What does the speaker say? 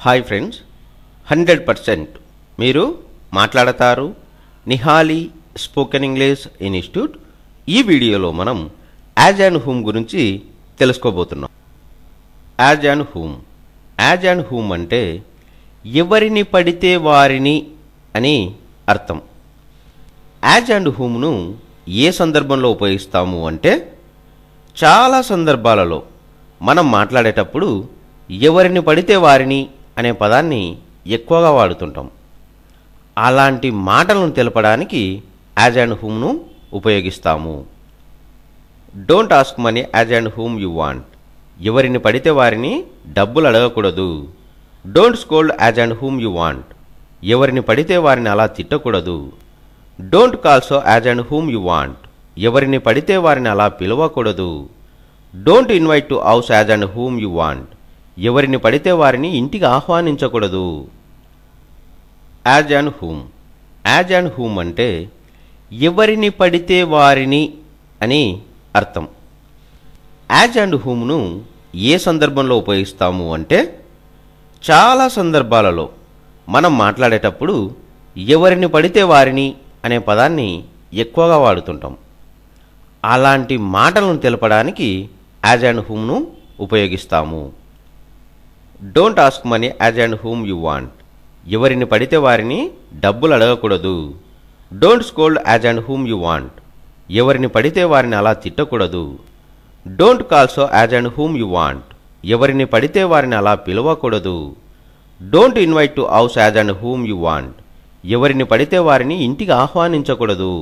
Hi friends, 100% మీరు మాట్లాడతారు. Nihali spoken English institute ఈ వీడియోలో మనం యాజ్ అండ్ హూమ్ గురించి తెలుసుకోబోతున్నాం. యాజ్ అండ్ హూమ్ అంటే ఎవరిని పడితే వారిని అని అర్థం. యాజ్ అండ్ హూమ్ను ఏ సందర్భంలో ఉపయోగిస్తాము అంటే చాలా సందర్భాలలో మనం మాట్లాడేటప్పుడు ఎవరిని పడితే వారిని అనే పదాన్ని ఎక్కువగా వాడుతుంటాం. అలాంటి మాటలను తెలపడానికి యాజ్ అండ్ హూమ్ను ఉపయోగిస్తాము. Don't ask money as and whom you want. ఎవరిని పడితే వారిని డబ్బులు అడగకూడదు. Don't scold as and whom you want. ఎవరిని పడితే వారిని అలా తిట్టకూడదు. Don't call so as and whom you want. ఎవరిని పడితే వారిని అలా పిలవకూడదు. Don't invite to house as and whom you want. ఎవరిని పడితే వారిని ఇంటికి ఆహ్వానించకూడదు. యాజ్ అండ్ హూమ్ అంటే ఎవరిని పడితే వారిని అని అర్థం. యాజ్ అండ్ హూమ్ను ఏ సందర్భంలో ఉపయోగిస్తాము అంటే చాలా సందర్భాలలో మనం మాట్లాడేటప్పుడు ఎవరిని పడితే వారిని అనే పదాన్ని ఎక్కువగా వాడుతుంటాం. అలాంటి మాటలను తెలపడానికి యాజ్ అండ్ హూమ్ను ఉపయోగిస్తాము. Don't ask money as and whom you want. ఎవరిని పడితే వారిని డబ్బులు అడగకూడదు. Don't scold as and whom you want. ఎవరిని పడితే వారిని అలా తిట్టకూడదు. Don't call so as and whom you want. ఎవరిని పడితే వారిని అలా పిలవకూడదు. Don't invite to house as and whom you want. ఎవరిని పడితే వారిని ఇంటికి ఆహ్వానించకూడదు.